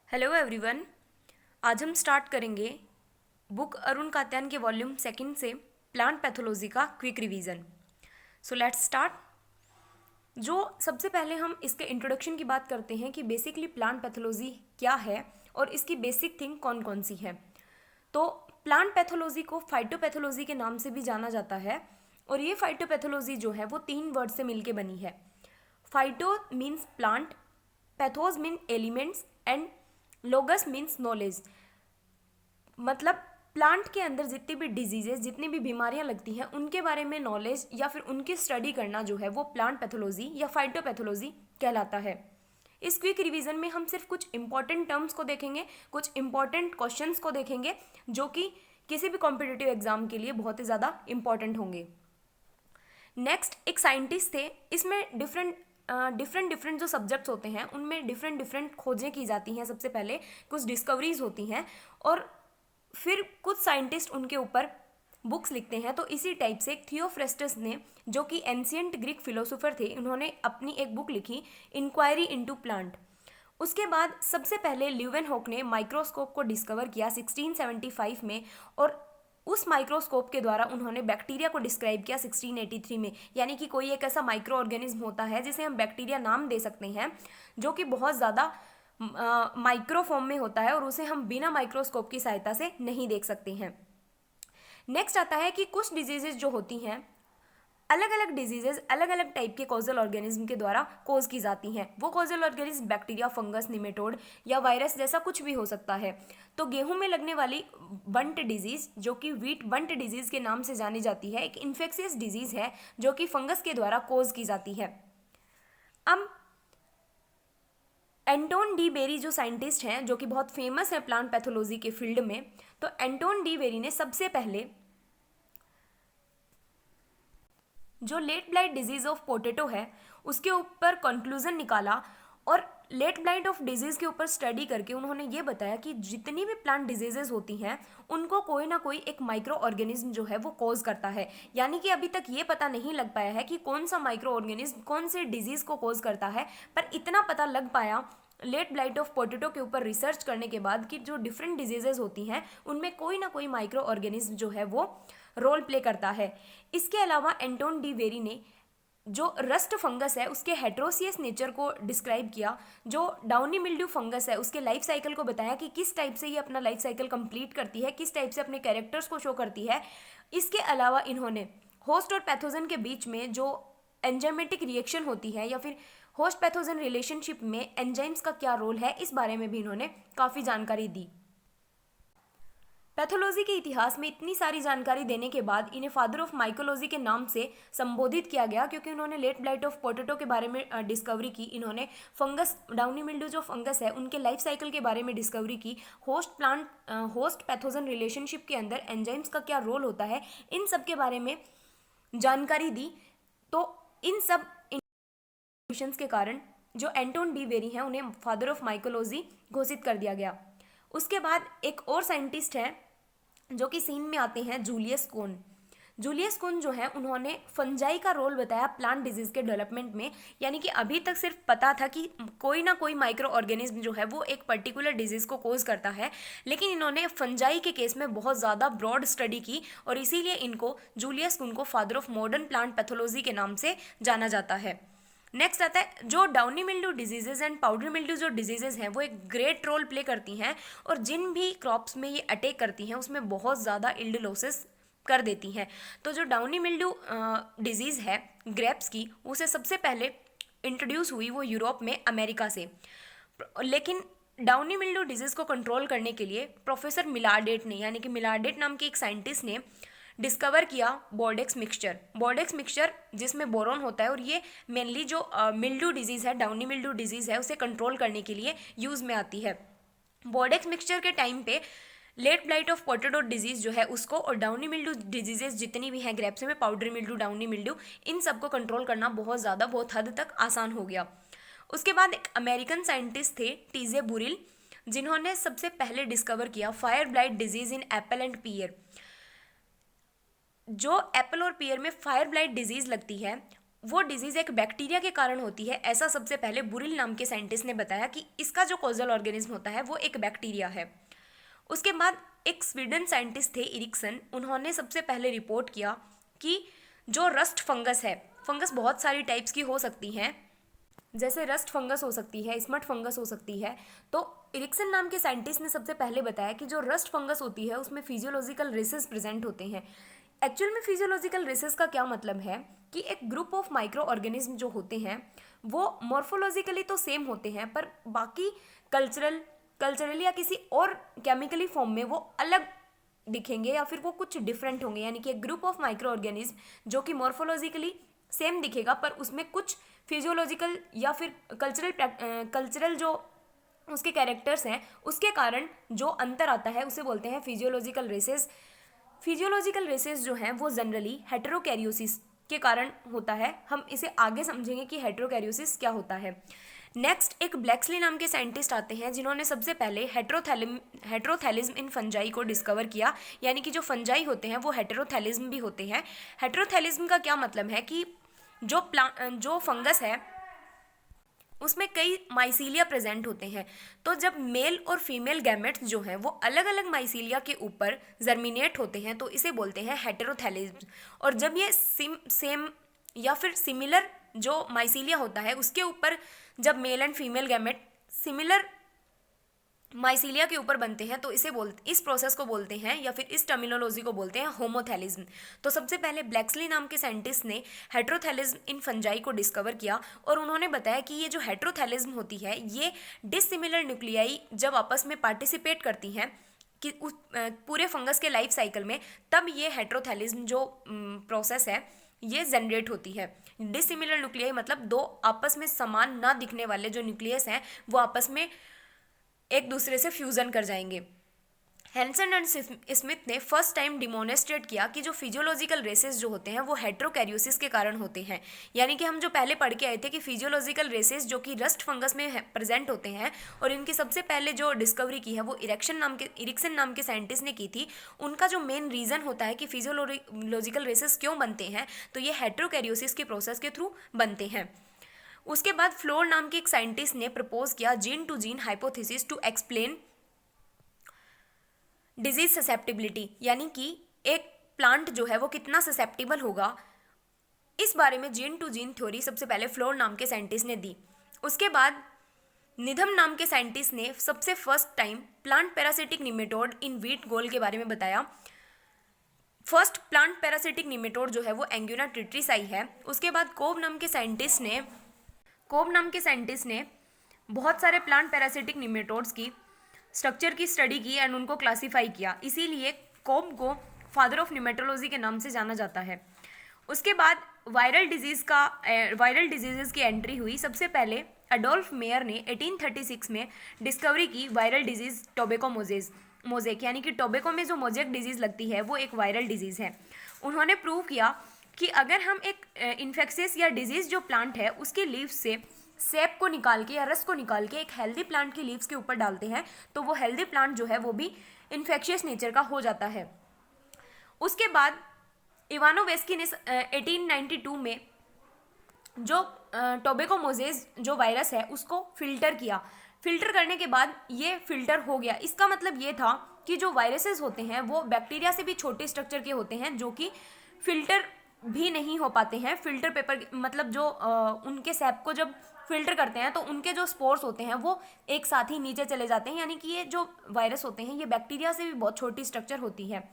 Hello everyone. आज हम start करेंगे बुक अरुण कात्यायन के वॉल्यूम सेकंड से प्लांट पैथोलॉजी का quick revision. So let's start. जो सबसे पहले हम इसके इंट्रोडक्शन की बात करते हैं कि बेसिकली प्लांट पैथोलॉजी क्या है और इसकी बेसिक थिंग कौन कौन सी है। तो प्लांट पैथोलॉजी को फाइटोपैथोलॉजी के नाम से भी जाना जाता है और ये फाइटोपैथोलॉजी जो है वो 3 वर्ड से मिलके बनी है। Phyto means plant, pathos mean elements and लोगस means knowledge. मतलब प्लांट के अंदर जितनी भी डिजीजेज, जितनी भी बीमारियां लगती हैं उनके बारे में नॉलेज या फिर उनकी स्टडी करना जो है वो प्लांट पैथोलॉजी या फाइटोपैथोलॉजी कहलाता है। इस क्विक रिवीजन में हम सिर्फ कुछ इंपॉर्टेंट टर्म्स को देखेंगे, कुछ इंपॉर्टेंट क्वेश्चंस को देखेंगे जो कि किसी भी कॉम्पिटिटिव एग्जाम के लिए बहुत ही ज़्यादा इंपॉर्टेंट होंगे। नेक्स्ट एक साइंटिस्ट थे। इसमें डिफरेंट जो सब्जेक्ट्स होते हैं उनमें डिफरेंट खोजें की जाती हैं। सबसे पहले कुछ डिस्कवरीज होती हैं और फिर कुछ साइंटिस्ट उनके ऊपर बुक्स लिखते हैं। तो इसी टाइप से थियोफ्रेस्टस ने, जो कि एंशियंट ग्रीक फिलोसोफर थे, उन्होंने अपनी एक बुक लिखी इंक्वायरी इनटू प्लांट। उसके बाद सबसे पहले ल्यूवेनहॉक ने माइक्रोस्कोप को डिस्कवर किया 1675 में और उस माइक्रोस्कोप के द्वारा उन्होंने बैक्टीरिया को डिस्क्राइब किया 1683 में। यानी कि कोई एक ऐसा माइक्रो ऑर्गेनिज्म होता है जिसे हम बैक्टीरिया नाम दे सकते हैं, जो कि बहुत ज़्यादा माइक्रो फॉर्म में होता है और उसे हम बिना माइक्रोस्कोप की सहायता से नहीं देख सकते हैं। नेक्स्ट आता है कि कुछ डिजीजेज जो होती हैं, अलग अलग डिजीजेज अलग अलग टाइप के कॉजल ऑर्गेनिज्म के द्वारा कोज की जाती हैं। वो causal organism bacteria, fungus, nematode या वायरस जैसा कुछ भी हो सकता है। तो गेहूं में लगने वाली बंट डिजीज, जो कि व्हीट बंट डिजीज के नाम से जानी जाती है, एक इन्फेक्शियस डिजीज है जो कि फंगस के द्वारा कोज की जाती है। अब एंटोन डी बेरी जो साइंटिस्ट हैं, जो कि बहुत फेमस है प्लांट पैथोलॉजी के फील्ड में, तो एंटोन डी बेरी ने सबसे पहले जो late blight disease of potato है उसके ऊपर कंक्लूजन निकाला और लेट ब्लाइट ऑफ डिजीज के ऊपर स्टडी करके उन्होंने ये बताया कि जितनी भी प्लांट डिजीजेज होती हैं उनको कोई ना कोई एक माइक्रो ऑर्गेनिज्म जो है वो कॉज करता है। यानी कि अभी तक ये पता नहीं लग पाया है कि कौन सा माइक्रो ऑर्गेनिज्म कौन से डिजीज को कॉज करता है, पर इतना पता लग पाया लेट ब्लाइट ऑफ पोटैटो के ऊपर रिसर्च करने के बाद कि जो डिफरेंट डिजीजेज होती हैं उनमें कोई ना कोई माइक्रो ऑर्गेनिज्म जो है वो रोल प्ले करता है। इसके अलावा एंटोन डी वेरी ने जो रस्ट फंगस है उसके हेट्रोसियस नेचर को डिस्क्राइब किया, जो डाउनी मिल्ड्यू फंगस है उसके लाइफ साइकिल को बताया कि किस टाइप से ये अपना लाइफ साइकिल कंप्लीट करती है, किस टाइप से अपने कैरेक्टर्स को शो करती है। इसके अलावा इन्होंने होस्ट और पैथोजन के बीच में जो एंजाइमेटिक रिएक्शन होती है या फिर होस्ट पैथोजन रिलेशनशिप में एंजाइम्स का क्या रोल है, इस बारे में भी इन्होंने काफ़ी जानकारी दी। पैथोलॉजी के इतिहास में इतनी सारी जानकारी देने के बाद इन्हें फादर ऑफ माइकोलॉजी के नाम से संबोधित किया गया, क्योंकि उन्होंने लेट ब्लाइट ऑफ पोटैटो के बारे में डिस्कवरी की। इन्होंने फंगस, डाउनी मिल्ड्यू जो फंगस है उनके लाइफ साइकिल के बारे में डिस्कवरी की। होस्ट पैथोजन रिलेशनशिप के अंदर एंजाइम्स का क्या रोल होता है, इन सब के बारे में जानकारी दी। तो इन सब इंफॉर्मेशंस के कारण जो एंटोन डी वेरी हैं उन्हें फादर ऑफ माइकोलॉजी घोषित कर दिया गया। उसके बाद एक और साइंटिस्ट हैं जो कि सीन में आते हैं, जूलियस कोन। जूलियस कोन जो है उन्होंने फंजाई का रोल बताया प्लांट डिजीज के डेवलपमेंट में। यानी कि अभी तक सिर्फ पता था कि कोई ना कोई माइक्रो ऑर्गेनिज्म जो है वो एक पर्टिकुलर डिजीज को कोज करता है, लेकिन इन्होंने फंजाई के केस में बहुत ज़्यादा ब्रॉड स्टडी की और इसीलिए इनको, जूलियस कोन को, father of modern plant pathology के नाम से जाना जाता है। नेक्स्ट आता है जो downy mildew diseases and powder mildew जो डिजीजेज हैं वो एक ग्रेट रोल प्ले करती हैं और जिन भी क्रॉप्स में ये अटैक करती हैं उसमें बहुत ज़्यादा इल्ड लॉसेस कर देती हैं। तो जो डाउनी मिल्ड्यू डिजीज़ है ग्रेप्स की, उसे सबसे पहले इंट्रोड्यूस हुई वो यूरोप में, अमेरिका से। लेकिन डाउनी मिल्ड्यू डिजीज़ को कंट्रोल करने के लिए प्रोफेसर मिलार्डेट ने, यानी कि मिलार्डेट नाम के एक साइंटिस्ट ने डिस्कवर किया बोर्डेक्स मिक्सचर। बोर्डेक्स मिक्सचर जिसमें बोरोन होता है और ये मेनली जो मिल्ड्यू डिजीज़ है, डाउनी मिल्ड्यू डिजीज़ है, उसे कंट्रोल करने के लिए यूज़ में आती है। बोर्डेक्स मिक्सचर के टाइम पे late blight of potato disease जो है उसको और डाउनी मिल्ड्यू डिजीजेज जितनी भी हैं ग्रेप्स में, पाउडर मिल्ड्यू, डाउनी मिल्ड्यू, इन सबको कंट्रोल करना बहुत हद तक आसान हो गया। उसके बाद एक अमेरिकन साइंटिस्ट थे, टीजे बुरिल, जिन्होंने सबसे पहले डिस्कवर किया fire blight disease in Apple and peer. जो एप्पल और पीयर में फायर ब्लाइट डिजीज़ लगती है वो डिजीज़ एक बैक्टीरिया के कारण होती है, ऐसा सबसे पहले बुरिल नाम के साइंटिस्ट ने बताया कि इसका जो कॉजल ऑर्गेनिज्म होता है वो एक बैक्टीरिया है। उसके बाद एक स्वीडन साइंटिस्ट थे इरिक्सन, उन्होंने सबसे पहले रिपोर्ट किया कि जो रस्ट फंगस है, फंगस बहुत सारी टाइप्स की हो सकती हैं, जैसे रस्ट फंगस हो सकती है, स्मट फंगस हो सकती है। तो इरिक्सन नाम के साइंटिस्ट ने सबसे पहले बताया कि जो रस्ट फंगस होती है उसमें फिजियोलॉजिकल रेसेस प्रेजेंट होते हैं। एक्चुअल में फिजियोलॉजिकल रेसेस का क्या मतलब है कि एक ग्रुप ऑफ माइक्रो ऑर्गेनिज्म जो होते हैं वो मॉर्फोलॉजिकली तो सेम होते हैं, पर बाकी कल्चरली या किसी और केमिकली फॉर्म में वो अलग दिखेंगे या फिर वो कुछ डिफरेंट होंगे। यानी कि एक ग्रुप ऑफ माइक्रो ऑर्गेनिज्म जो कि मॉर्फोलॉजिकली सेम दिखेगा पर उसमें कुछ फिजियोलॉजिकल या फिर कल्चरल जो उसके कैरेक्टर्स हैं उसके कारण जो अंतर आता है उसे बोलते हैं फिजियोलॉजिकल रेसेस। फिजियोलॉजिकल रेसेस जो हैं वो जनरली हेटेरोकैरियोसिस के कारण होता है। हम इसे आगे समझेंगे कि हेटेरोकैरियोसिस क्या होता है। नेक्स्ट एक ब्लैक्सली नाम के साइंटिस्ट आते हैं जिन्होंने सबसे पहले हेटेरोथैलिज्म इन फंजाई को डिस्कवर किया। यानी कि जो फंजाई होते हैं वो हेटेरोथैलिज्म भी होते हैं। हेटेरोथैलिज्म का क्या मतलब है कि जो फंगस है उसमें कई माइसीलिया प्रेजेंट होते हैं। तो जब मेल और फीमेल गैमेट्स जो हैं वो अलग अलग माइसीलिया के ऊपर जर्मिनेट होते हैं तो इसे बोलते हैं हेटेरोथैलिज्म। और जब ये सेम या फिर सिमिलर जो माइसीलिया होता है उसके ऊपर जब male and female gamete similar mycelia के ऊपर बनते हैं तो इस प्रोसेस को बोलते हैं या फिर इस टर्मिनोलॉजी को बोलते हैं होमोथैलिज्म। तो सबसे पहले ब्लैक्सली नाम के साइंटिस्ट ने हेटेरोथैलिज्म इन फंजाई को डिस्कवर किया और उन्होंने बताया कि ये जो हेटेरोथैलिज्म होती है ये डिसिमिलर न्यूक्लियाई जब आपस में पार्टिसिपेट करती हैं कि उस पूरे फंगस के लाइफ साइकिल में, तब ये हेटेरोथैलिज्म जो प्रोसेस है ये जनरेट होती है। डिसिमिलर न्यूक्लियाई मतलब दो आपस में समान ना दिखने वाले जो न्यूक्लियस हैं वो आपस में एक दूसरे से फ्यूजन कर जाएंगे। हैंसन एंड स्मिथ ने फर्स्ट टाइम डिमोनेस्ट्रेट किया कि जो फिजियोलॉजिकल रेसेस जो होते हैं वो हेटेरोकैरियोसिस के कारण होते हैं। यानी कि हम जो पहले पढ़ के आए थे कि फिजियोलॉजिकल रेसेस जो कि रस्ट फंगस में प्रेजेंट होते हैं और इनकी सबसे पहले जो डिस्कवरी की है वो इरिक्सन नाम के साइंटिस्ट ने की थी। उनका जो मेन रीज़न होता है कि फिजियोलॉजिकल रेसेस क्यों बनते हैं तो ये हेटेरोकैरियोसिस के प्रोसेस के थ्रू बनते हैं। उसके बाद फ्लोर नाम के एक साइंटिस्ट ने प्रपोज किया gene to gene hypothesis to explain disease susceptibility. यानी कि एक प्लांट जो है वो कितना ससेप्टिबल होगा, इस बारे में जीन टू जीन थ्योरी सबसे पहले फ्लोर नाम के साइंटिस्ट ने दी। उसके बाद निधम नाम के साइंटिस्ट ने सबसे first time plant parasitic nematode in wheat gall के बारे में बताया। फर्स्ट प्लांट पैरासिटिक निमेटोड जो है वो एंग्यूना ट्रिट्रिसाई है। उसके बाद कोब नाम के साइंटिस्ट ने बहुत सारे प्लांट पैरासिटिक निमेटोड्स की स्ट्रक्चर की स्टडी की एंड उनको क्लासीफाई किया, इसीलिए कोब को फादर ऑफ निमेटोलॉजी के नाम से जाना जाता है। उसके बाद वायरल डिजीज़ की एंट्री हुई। सबसे पहले एडोल्फ मेयर ने 1836 में डिस्कवरी की वायरल डिजीज़ टोबैको मोजेक। यानी कि टोबैको में जो मोजेक डिजीज़ लगती है वो एक वायरल डिजीज़ है। उन्होंने प्रूव किया कि अगर हम एक इन्फेक्शियस या डिजीज़ जो प्लांट है उसके लीव्स से सेप को निकाल के या रस को निकाल के एक हेल्दी प्लांट की लीव्स के ऊपर डालते हैं तो वो हेल्दी प्लांट जो है वो भी इन्फेक्शियस नेचर का हो जाता है। उसके बाद इवानोवेस्की ने 1892 में जो टोबैको मोजेज जो वायरस है उसको फिल्टर किया। फिल्टर करने के बाद ये फिल्टर हो गया। इसका मतलब ये था कि जो वायरसेस होते हैं वो बैक्टीरिया से भी छोटे स्ट्रक्चर के होते हैं जो कि फिल्टर भी नहीं हो पाते हैं। फिल्टर पेपर मतलब जो उनके सैप को जब फिल्टर करते हैं तो उनके जो स्पोर्स होते हैं वो एक साथ ही नीचे चले जाते हैं। यानी कि ये जो वायरस होते हैं ये बैक्टीरिया से भी बहुत छोटी स्ट्रक्चर होती है।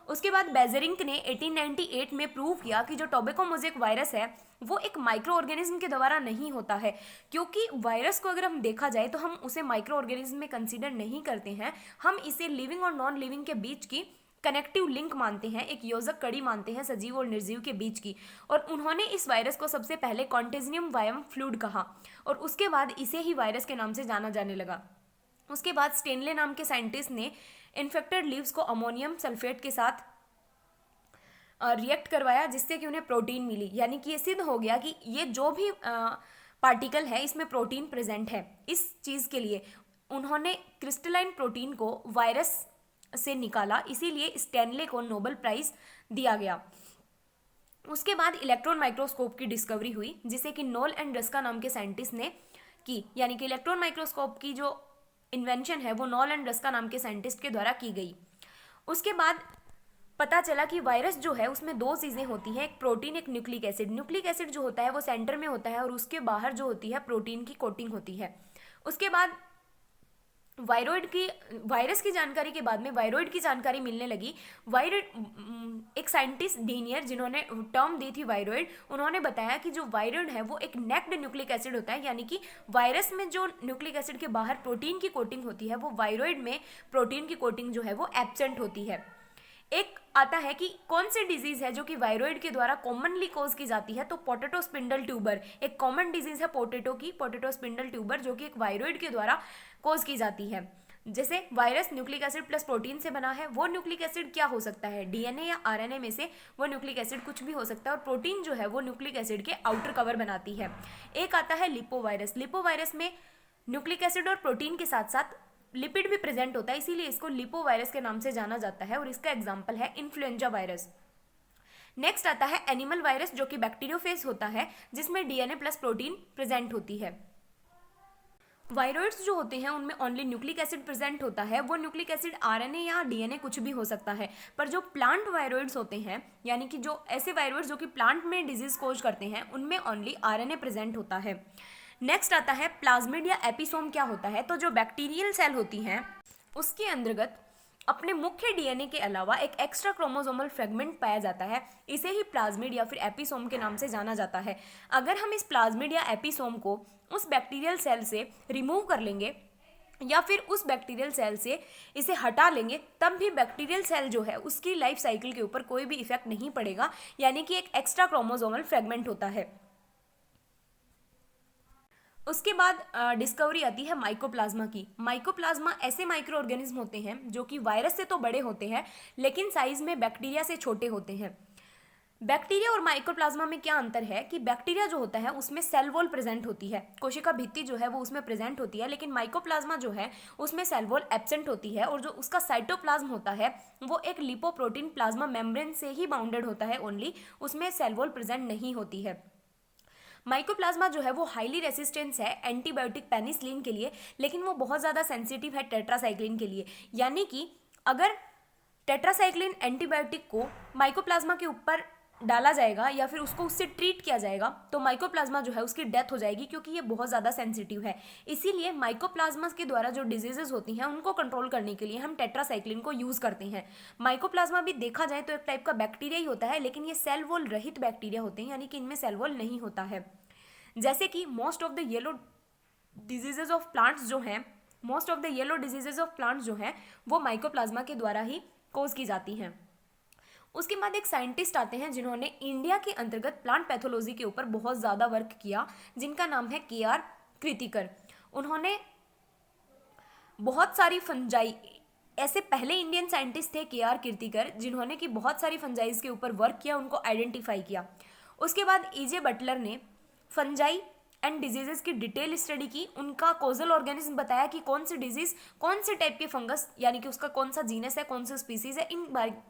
उसके बाद बेजरिंक ने 1898 में प्रूव किया कि जो टोबैको मोजेक वायरस है वो एक माइक्रो ऑर्गेनिज्म के द्वारा नहीं होता है, क्योंकि वायरस को अगर हम देखा जाए तो हम उसे माइक्रो ऑर्गेनिज्म में कंसीडर नहीं करते हैं। हम इसे लिविंग और नॉन लिविंग के बीच की कनेक्टिव लिंक मानते हैं, एक योजक कड़ी मानते हैं सजीव और निर्जीव के बीच की। और उन्होंने इस वायरस को सबसे पहले कॉन्टेजियम वायम फ्लूइड कहा और उसके बाद इसे ही वायरस के नाम से जाना जाने लगा। उसके बाद स्टेनले नाम के साइंटिस्ट ने इन्फेक्टेड लीव्स को अमोनियम सल्फेट के साथ रिएक्ट करवाया जिससे कि उन्हें प्रोटीन मिली। यानी कि ये सिद्ध हो गया कि ये जो भी पार्टिकल है इसमें प्रोटीन प्रेजेंट है। इस चीज़ के लिए उन्होंने क्रिस्टलाइन प्रोटीन को वायरस से निकाला, इसीलिए स्टेनले को नोबेल प्राइज दिया गया। उसके बाद इलेक्ट्रॉन माइक्रोस्कोप की डिस्कवरी हुई, जिसे कि नोल एंड रस्का नाम के साइंटिस्ट ने की, यानी कि इलेक्ट्रॉन माइक्रोस्कोप की जो इन्वेंशन है वो नोल एंड रस्का नाम के साइंटिस्ट के द्वारा की गई। उसके बाद पता चला कि वायरस जो है उसमें दो चीज़ें होती हैं, एक प्रोटीन, एक न्यूक्लिक एसिड। न्यूक्लिक एसिड जो होता है वो सेंटर में होता है और उसके बाहर जो होती है प्रोटीन की कोटिंग होती है। उसके बाद वायरस की जानकारी के बाद में वायरॉइड की जानकारी मिलने लगी। वायरॉइड एक साइंटिस्ट डीनियर जिन्होंने टर्म दी थी वायरॉइड, उन्होंने बताया कि जो वायरॉइड है वो एक नेक्ड न्यूक्लिक एसिड होता है, यानी कि वायरस में जो न्यूक्लिक एसिड के बाहर प्रोटीन की कोटिंग होती है वो वायरॉइड में प्रोटीन की कोटिंग जो है वो एब्सेंट होती है। एक आता है कि कौन सी डिजीज है जो कि वायरॉइड के द्वारा कॉमनली कॉज की जाती है, तो पोटैटो स्पिंडल ट्यूबर एक कॉमन डिजीज है पोटैटो की, पोटैटो स्पिंडल ट्यूबर, जो कि एक वायरॉइड के द्वारा कॉज की जाती है। जैसे virus nucleic acid plus protein से बना है, वो न्यूक्लिक एसिड क्या हो सकता है, डीएनए या आरएनए में से वो न्यूक्लिक एसिड कुछ भी हो सकता है, और प्रोटीन जो है वो न्यूक्लिक एसिड के आउटर कवर बनाती है। एक आता है लिपोवायरस। लिपोवायरस में न्यूक्लिक एसिड और प्रोटीन के साथ साथ लिपिड भी प्रेजेंट होता है, इसीलिए इसको लिपोवायरस के नाम से जाना जाता है, और इसका एग्जाम्पल है इन्फ्लुएंजा वायरस। नेक्स्ट आता है एनिमल वायरस, जो कि बैक्टीरियोफेज होता है, जिसमें डीएनए प्लस प्रोटीन प्रेजेंट होती है। वायरॉइड्स जो होते हैं उनमें ओनली न्यूक्लिक एसिड प्रेजेंट होता है, वो न्यूक्लिक एसिड आरएनए या डीएनए कुछ भी हो सकता है। पर जो प्लांट वायरॉइड्स होते हैं, यानी कि जो ऐसे वायरॉइड्स जो कि प्लांट में डिजीज कोज करते हैं, उनमें ओनली आरएनए प्रेजेंट होता है। नेक्स्ट आता है प्लाज्मिड या एपिसोम क्या होता है, तो जो बैक्टीरियल सेल होती हैं उसके अंतर्गत अपने मुख्य डीएनए के अलावा एक एक्स्ट्रा क्रोमोसोमल फ्रेगमेंट पाया जाता है, इसे ही प्लाज्मिड या फिर एपिसोम के नाम से जाना जाता है। अगर हम इस प्लाज्मिड या एपिसोम को उस बैक्टीरियल सेल से रिमूव कर लेंगे या फिर उस बैक्टीरियल सेल से इसे हटा लेंगे, तब भी बैक्टीरियल सेल जो है उसकी लाइफ साइकिल के ऊपर कोई भी इफेक्ट नहीं पड़ेगा, यानी कि एक एक्स्ट्रा क्रोमोसोमल फ्रेगमेंट होता है। उसके बाद डिस्कवरी आती है माइकोप्लाज्मा की। माइकोप्लाज्मा ऐसे माइक्रो ऑर्गेनिज्म होते हैं जो कि वायरस से तो बड़े होते हैं लेकिन साइज में बैक्टीरिया से छोटे होते हैं। बैक्टीरिया और माइकोप्लाज्मा में क्या अंतर है कि बैक्टीरिया जो होता है उसमें सेल वॉल प्रेजेंट होती है, कोशिका भित्ति जो है वो उसमें प्रेजेंट होती है, लेकिन माइकोप्लाज्मा जो है उसमें सेल वॉल एब्सेंट होती है, और जो उसका साइटोप्लाज्म होता है वो एक लिपोप्रोटीन प्लाज्मा मेम्ब्रेन से ही बाउंडेड होता है ओनली, उसमें सेल वॉल प्रेजेंट नहीं होती है। माइकोप्लाज्मा जो है वो हाईली रेसिस्टेंस है एंटीबायोटिक पेनिसिलिन के लिए, लेकिन वो बहुत ज़्यादा सेंसिटिव है टेट्रासाइक्लिन के लिए, यानी कि अगर टेट्रासाइक्लिन एंटीबायोटिक को माइकोप्लाज्मा के ऊपर डाला जाएगा या फिर उसको उससे ट्रीट किया जाएगा तो माइकोप्लाज्मा जो है उसकी डेथ हो जाएगी, क्योंकि ये बहुत ज़्यादा सेंसिटिव है। इसीलिए माइकोप्लाज्मा के द्वारा जो डिजीजेज होती हैं उनको कंट्रोल करने के लिए हम टेट्रासाइक्लिन को यूज़ करते हैं। माइकोप्लाज्मा भी देखा जाए तो एक टाइप का बैक्टीरिया ही होता है, लेकिन ये सेल वॉल रहित बैक्टीरिया होते हैं, यानी कि इनमें सेल वॉल नहीं होता है। जैसे कि most of the yellow diseases of plants जो हैं वो माइकोप्लाज्मा के द्वारा ही कोज की जाती हैं। उसके बाद एक साइंटिस्ट आते हैं जिन्होंने इंडिया के अंतर्गत प्लांट पैथोलॉजी के ऊपर बहुत ज़्यादा वर्क किया, जिनका नाम है KR कृतिकर। उन्होंने बहुत सारी फंजाई, ऐसे पहले इंडियन साइंटिस्ट थे KR कृतिकर जिन्होंने कि बहुत सारी फंजाइज के ऊपर वर्क किया, उनको आइडेंटिफाई किया। उसके बाद EJ बटलर ने फंजाई एंड डिजीजेस की डिटेल स्टडी की, उनका कोजल ऑर्गेनिज्म बताया कि कौन सी डिजीज कौन से टाइप के फंगस, यानी कि उसका कौन सा जीनस है, कौन सा स्पीसीज है,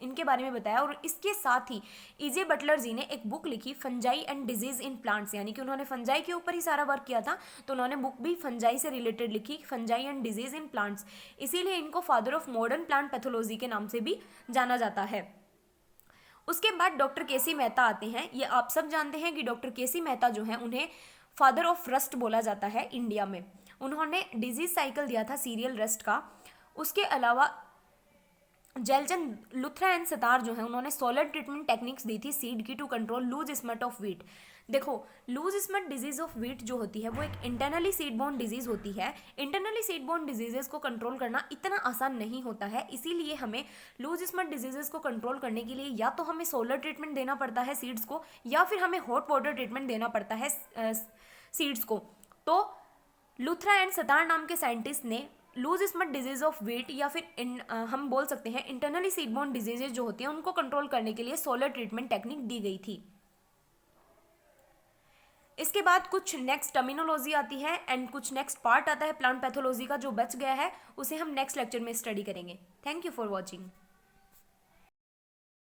इनके बारे में बताया। और इसके साथ ही EJ बटलर जी ने एक बुक लिखी fungi and disease in plants, यानी कि उन्होंने फंजाई के ऊपर ही सारा वर्क किया था, तो उन्होंने बुक भी फंजाई से रिलेटेड लिखी, fungi and disease in plants. इसीलिए इनको father of modern plant pathology के नाम से भी जाना जाता है। उसके बाद डॉक्टर KC मेहता आते हैं। ये आप सब जानते हैं कि डॉक्टर KC मेहता जो हैं उन्हें फादर ऑफ रस्ट बोला जाता है इंडिया में। उन्होंने डिजीज साइकिल दिया था सीरियल रस्ट का। उसके अलावा जेलचंद लुथरा एंड सतार जो है उन्होंने सोलर ट्रीटमेंट टेक्निक्स दी थी सीड की to control loose smut of wheat. देखो, loose smut disease of wheat जो होती है वो एक इंटरनली सीड बोर्न डिजीज होती है। इंटरनली सीड बोर्न डिजीजेस को कंट्रोल करना इतना आसान नहीं होता है, इसीलिए हमें लूज स्मट डिजीजेस को कंट्रोल करने के लिए या तो हमें सोलर ट्रीटमेंट देना पड़ता है सीड्स को, या फिर हमें हॉट वाटर ट्रीटमेंट देना पड़ता है सीड्स को। तो लुथरा एंड सतार नाम के साइंटिस्ट ने loose smut disease of wheat या फिर हम बोल सकते हैं इंटरनली सीड बोर्न डिजीजेज जो होती हैं उनको कंट्रोल करने के लिए सोलर ट्रीटमेंट टेक्निक दी गई थी। इसके बाद कुछ नेक्स्ट टर्मिनोलॉजी आती है एंड कुछ नेक्स्ट पार्ट आता है प्लांट पैथोलॉजी का, जो बच गया है उसे हम नेक्स्ट लेक्चर में स्टडी करेंगे। Thank you for watching.